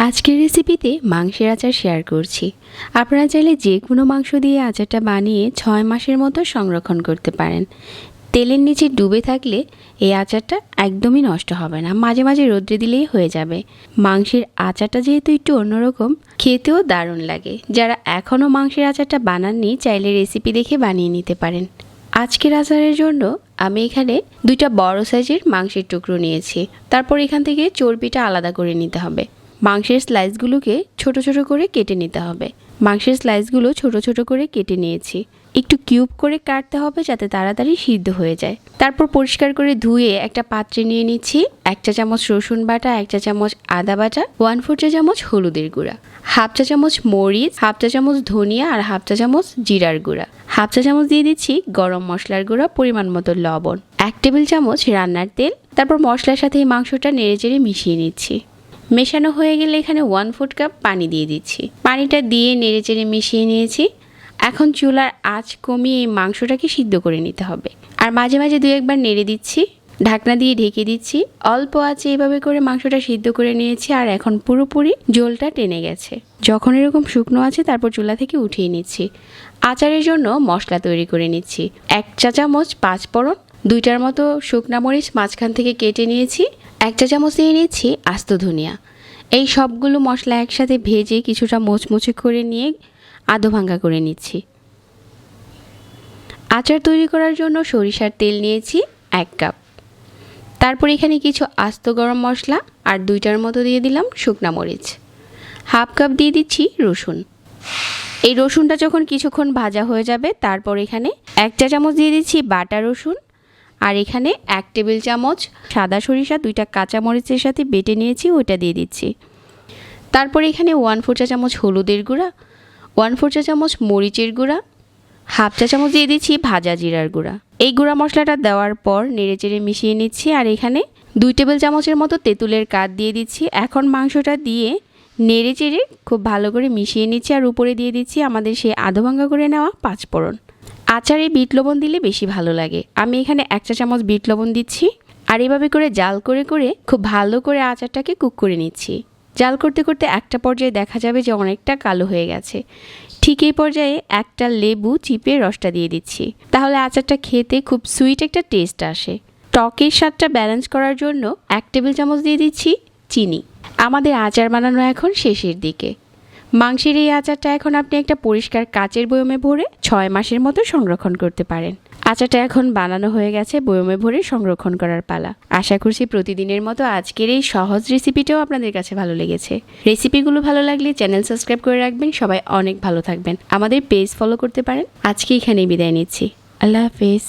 আজকের রেসিপিতে মাংসের আচার শেয়ার করছি। আপনারা চাইলে যে কোনো মাংস দিয়ে আচারটা বানিয়ে 6 মাসের মতো সংরক্ষণ করতে পারেন। তেলের নিচে ডুবে থাকলে এই আচারটা একদমই নষ্ট হবে না, মাঝে মাঝে রোদ্রে দিলেই হয়ে যাবে। মাংসের আচারটা যেহেতু একটু অন্যরকম, খেতেও দারুণ লাগে। যারা এখনও মাংসের আচারটা বানাননি চাইলে রেসিপি দেখে বানিয়ে নিতে পারেন। আজকের আচারের জন্য আমি এখানে 2টা বড় সাইজের মাংসের টুকরো নিয়েছি। তারপর এখান থেকে চর্বিটা আলাদা করে নিতে হবে। মাংসের স্লাইসগুলোকে ছোট ছোট করে কেটে নিতে হবে। মাংসের স্লাইসগুলো ছোট ছোট করে কেটে নিয়েছি। একটু কিউব করে কাটতে হবে যাতে তাড়াতাড়ি সিদ্ধ হয়ে যায়। তারপর পরিষ্কার করে ধুয়ে একটা পাত্রে নিয়ে নিচ্ছি 1 চা চামচ রসুন বাটা, 1 চা চামচ আদা বাটা, 1/4 চা চামচ হলুদের গুঁড়া, 1/2 চা চামচ মরিচ, 1/2 চা চামচ ধনিয়া আর 1/2 চা চামচ জিরার গুঁড়া, 1/2 চা চামচ দিয়ে দিচ্ছি গরম মশলার গুঁড়া, পরিমাণ মতো লবণ, 1 টেবিল চামচ রান্নার তেল। তারপর মশলার সাথে এই মাংসটা নেড়েচেড়ে মিশিয়ে নিচ্ছি। মেশানো হয়ে গেলে এখানে 1/4 কাপ পানি দিয়ে দিচ্ছি। পানিটা দিয়ে নেড়েচেড়ে মিশিয়ে নিয়েছি। এখন চুলার আঁচ কমিয়ে এই মাংসটাকে সিদ্ধ করে নিতে হবে। আর মাঝে মাঝে 2 একবার নেড়ে দিচ্ছি, ঢাকনা দিয়ে ঢেকে দিচ্ছি। অল্প আঁচে এইভাবে করে মাংসটা সিদ্ধ করে নিয়েছি। আর এখন পুরোপুরি ঝোলটা টেনে গেছে। যখন এরকম শুকনো আছে তারপর চুলা থেকে উঠিয়ে নিচ্ছি। আচারের জন্য মশলা তৈরি করে নিচ্ছি। 1 চা চামচ 5 ফোড়ন, 2টার মতো শুকনা মরিচ মাঝখান থেকে কেটে নিয়েছি, 1 চা চামচ দিয়ে নিচ্ছি আস্ত ধনিয়া। এই সবগুলো মশলা একসাথে ভেজে কিছুটা মুচমুচে করে নিয়ে আধো ভাঙ্গা করে নিচ্ছি। আচার তৈরি করার জন্য সরিষার তেল নিয়েছি 1 কাপ। তারপর এখানে কিছু আস্ত গরম মশলা আর 2টার মতো দিয়ে দিলাম শুকনা মরিচ। 1/2 কাপ দিয়ে দিচ্ছি রসুন। এই রসুনটা যখন কিছুক্ষণ ভাজা হয়ে যাবে তারপর এখানে 1 চা চামচ দিয়ে দিচ্ছি বাটা রসুন। আর এখানে 1 টেবিল চামচ সাদা সরিষা 2টা কাঁচা মরিচের সাথে বেটে নিয়েছি, ওইটা দিয়ে দিচ্ছি। তারপর এখানে 1/4 চা চামচ হলুদের গুঁড়া, 1/4 চা চামচ মরিচের গুঁড়া, 1/2 চা চামচ দিয়ে দিচ্ছি ভাজা জিরার গুঁড়া। এই গুঁড়া মশলাটা দেওয়ার পর নেড়েচেড়ে মিশিয়ে নিচ্ছি। আর এখানে 2 টেবিল চামচের মতো তেঁতুলের কাঠ দিয়ে দিচ্ছি। এখন মাংসটা দিয়ে নেড়েচেড়ে খুব ভালো করে মিশিয়ে নিচ্ছি। আর উপরে দিয়ে দিচ্ছি আমাদের সেই আধো ভাঙ্গা করে নেওয়া 5 ফোড়ন। আচারে বিট লবণ দিলে বেশি ভালো লাগে। আমি এখানে 1 চা চামচ বিট লবণ দিচ্ছি। আর এভাবে করে জাল করে করে খুব ভালো করে আচারটাকে কুক করে নিচ্ছি। জাল করতে করতে একটা পর্যায়ে দেখা যাবে যে অনেকটা কালো হয়ে গেছে। ঠিক এই পর্যায়ে একটা লেবু চিপে রসটা দিয়ে দিচ্ছি। তাহলে আচারটা খেতে খুব সুইট একটা টেস্ট আসে। টকের স্বাদটা ব্যালেন্স করার জন্য 1 টেবিল চামচ দিয়ে দিচ্ছি চিনি। আমাদের আচার বানানো এখন শেষের দিকে। মাংসের এই আচারটা এখন আপনি একটা পরিষ্কার কাচের বয়মে ভরে 6 মাসের মতো সংরক্ষণ করতে পারেন। আচারটা এখন বানানো হয়ে গেছে, বয়মে ভরে সংরক্ষণ করার পালা। আশা করছি প্রতিদিনের মতো আজকের এই সহজ রেসিপিটাও আপনাদের কাছে ভালো লেগেছে। রেসিপিগুলো ভালো লাগলে চ্যানেল সাবস্ক্রাইব করে রাখবেন। সবাই অনেক ভালো থাকবেন। আমাদের পেজ ফলো করতে পারেন। আজকে এখানেই বিদায় নিচ্ছি। আল্লাহ হাফেজ।